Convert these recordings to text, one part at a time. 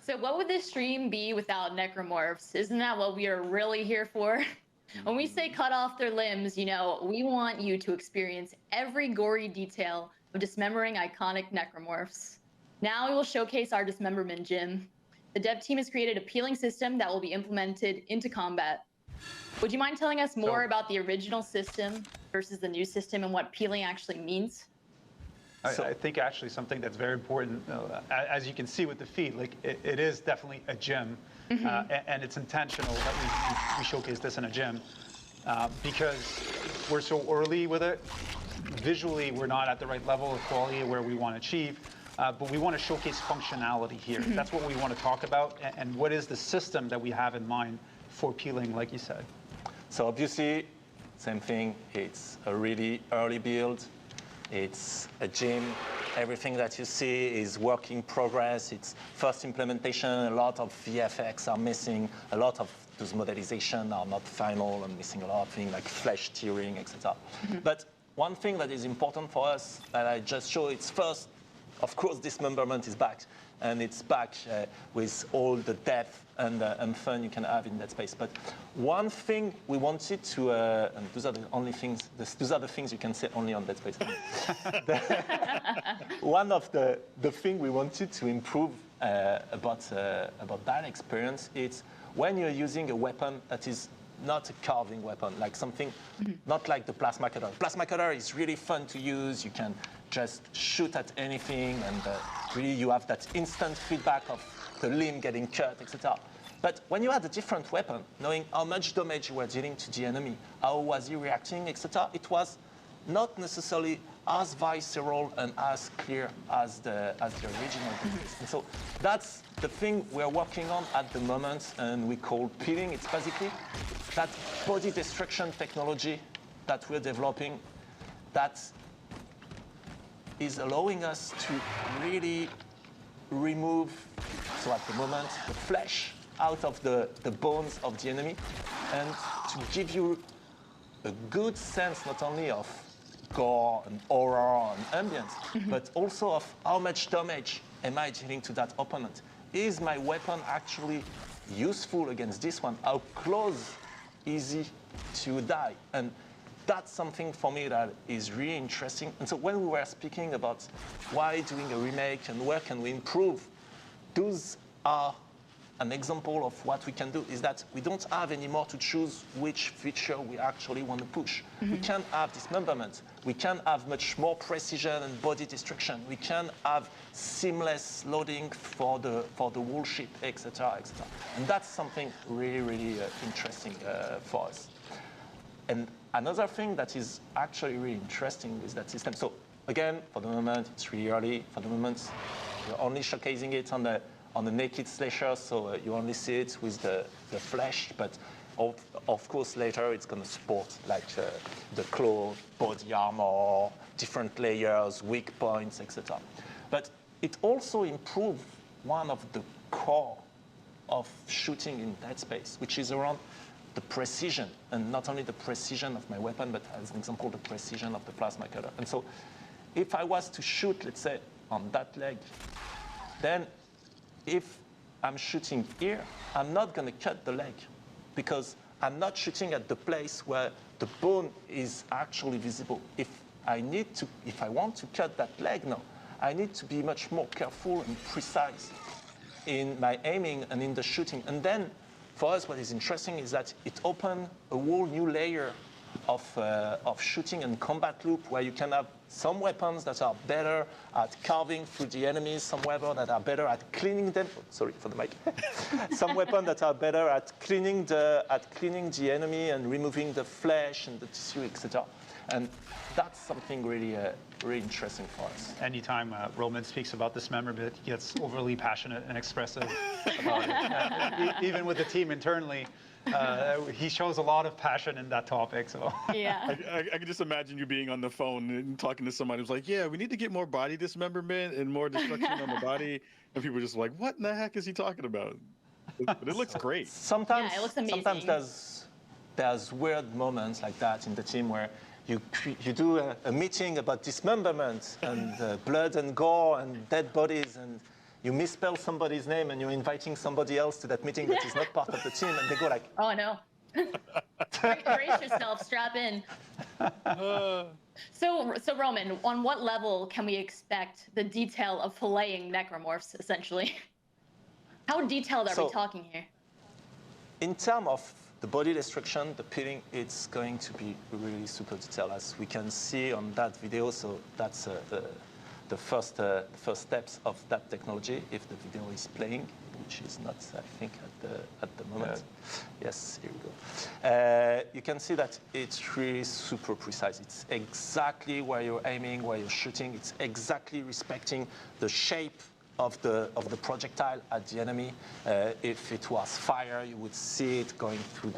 So what would this stream be without necromorphs? Isn't that what we are really here for? When we say cut off their limbs, you know, we want you to experience every gory detail of dismembering iconic necromorphs. Now we will showcase our dismemberment gym. The dev team has created a peeling system that will be implemented into combat. Would you mind telling us more about the original system versus the new system and what peeling actually means? I think actually something that's very important, as you can see with the feed, like it is definitely a gym, and it's intentional that we showcase this in a gym because we're so early with it. Visually, we're not at the right level of quality where we want to achieve, but we want to showcase functionality here. That's what we want to talk about, and what is the system that we have in mind for peeling, like you said. So obviously, same thing, it's a really early build. It's a gym. Everything that you see is work in progress. It's first implementation. A lot of VFX are missing. A lot of those modelizations are not final and missing a lot of things like flesh tearing, etc. But one thing that is important for us that I just showed, it's first, of course, Dismemberment is back. And it's back with all the depth and fun you can have in that space. But one thing we wanted to, and those are the only things, those are the things you can say only on Dead Space. One of the thing we wanted to improve about that experience is when you're using a weapon that is not a carving weapon, like something, not like the plasma cutter. Plasma cutter is really fun to use. You can just shoot at anything, and really you have that instant feedback of the limb getting cut, etc. But when you had a different weapon, knowing how much damage you were dealing to the enemy, how was he reacting, etc., it was not necessarily as visceral and as clear as the original. And so that's the thing we're working on at the moment, and we call peeling. It's basically that body destruction technology that we're developing that is allowing us to really remove, so at the moment, the flesh out of the bones of the enemy, and to give you a good sense not only of gore and horror and ambience, but also of how much damage am I dealing to that opponent. Is my weapon actually useful against this one? How close is he to die? And that's something for me that is really interesting. And so when we were speaking about why doing a remake and where can we improve, those are an example of what we can do, is that we don't have anymore to choose which feature we actually want to push. We can have dismemberment. We can have much more precision and body destruction. We can have seamless loading for the whole ship, etc., etc. And that's something really, really interesting for us. And another thing that is actually really interesting is that system. So again, for the moment, it's really early. For the moment, we're only showcasing it on the naked slasher, so you only see it with the flesh. But of course, later it's going to support like the claw, body armor, different layers, weak points, etc. But it also improves one of the core of shooting in Dead Space, which is around the precision, and not only the precision of my weapon, but as an example, the precision of the plasma cutter. And so if I was to shoot, let's say, on that leg, then if I'm shooting here, I'm not going to cut the leg because I'm not shooting at the place where the bone is actually visible. If I want to cut that leg now, I need to be much more careful and precise in my aiming and in the shooting. And then for us, what is interesting is that it opens a whole new layer of shooting and combat loop where you can have some weapons that are better at carving through the enemies, some weapons that are better at cleaning them. Sorry for the mic. Some weapons that are better at cleaning the enemy and removing the flesh and the tissue, etc. And that's something really, really interesting for us. Anytime Roman speaks about Dismemberment, he gets overly passionate and expressive about it. Even with the team internally, he shows a lot of passion in that topic. So yeah, I can just imagine you being on the phone and talking to somebody who's like, "Yeah, we need to get more body dismemberment and more destruction on the body," and people are just like, "What in the heck is he talking about?" But it looks great. Sometimes, yeah, it looks amazing. sometimes there's weird moments like that in the team where you do a meeting about dismemberment and blood and gore and dead bodies, and you misspell somebody's name and you're inviting somebody else to that meeting that is not part of the team, and they go like, Oh no. Brace yourself, strap in. So Roman, on what level can we expect the detail of filleting necromorphs, essentially? How detailed are we talking here? In terms of the body destruction, the peeling, it's going to be really super detailed, as we can see on that video. So that's the first steps of that technology, if the video is playing, which is not, I think, at the moment. Yeah. Yes, here we go. You can see that it's really super precise. It's exactly where you're aiming, where you're shooting. It's exactly respecting the shape of the projectile at the enemy. If it was fire, you would see it going through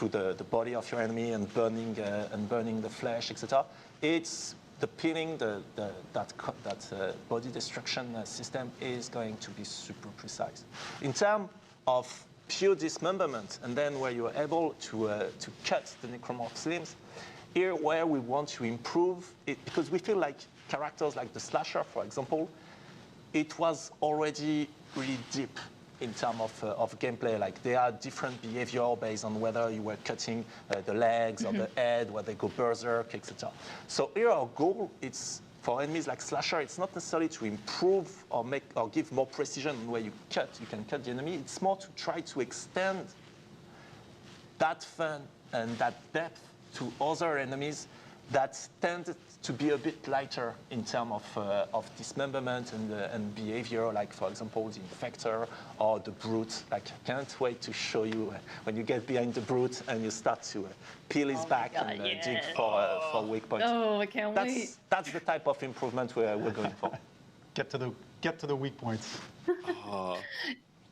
the body of your enemy and burning the flesh, etc. It's the peeling, that body destruction system is going to be super precise. In terms of pure dismemberment, and then where you're able to cut the necromorph's limbs, here where we want to improve it, because we feel like characters like the slasher, for example, it was already really deep in terms of gameplay. Like, there are different behavior based on whether you were cutting the legs or the head, where they go berserk, etc. So here our goal, it's for enemies like slasher, it's not necessarily to improve or give more precision on where you cut. You can cut the enemy. It's more to try to extend that fun and that depth to other enemies that tend to be a bit lighter in terms of dismemberment and behavior, like, for example, the Infector or the Brute. Like, I can't wait to show you when you get behind the Brute and you start to peel his back and dig for weak points. Oh, I can't wait. That's the type of improvement we're going for. Get to the weak points.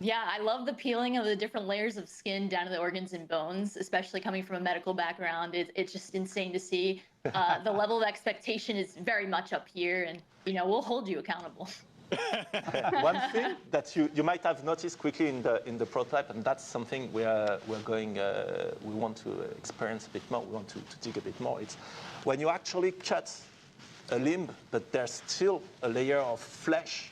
Yeah, I love the peeling of the different layers of skin down to the organs and bones, especially coming from a medical background. It's just insane to see. The level of expectation is very much up here, and we'll hold you accountable. One thing that you might have noticed quickly in the prototype, and that's something we want to experience a bit more. We want to dig a bit more. It's when you actually cut a limb, but there's still a layer of flesh.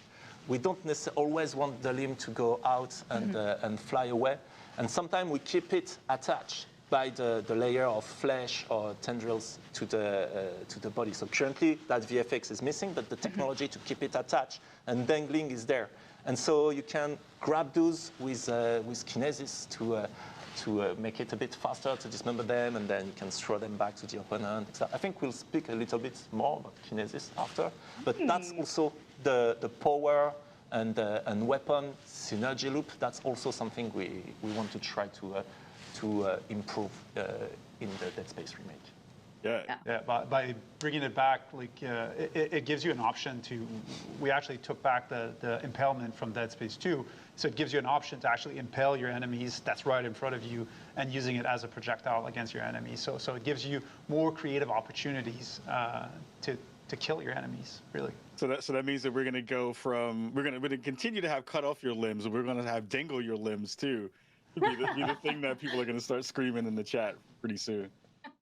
We don't necessarily always want the limb to go out and fly away. And sometimes we keep it attached by the layer of flesh or tendrils to the body. So currently that VFX is missing, but the technology to keep it attached and dangling is there. And so you can grab those with kinesis to make it a bit faster to dismember them, and then you can throw them back to the opponent. I think we'll speak a little bit more about kinesis after, but that's also the power and weapon synergy loop. That's also something we want to try to improve in the Dead Space remake. Yeah. By bringing it back, like it gives you an option to. We actually took back the impalement from Dead Space 2, so it gives you an option to actually impale your enemies that's right in front of you and using it as a projectile against your enemies. So it gives you more creative opportunities to kill your enemies, really. So that means that we're gonna continue to have cut off your limbs, and we're gonna have dangle your limbs too. Be the thing that people are gonna start screaming in the chat pretty soon.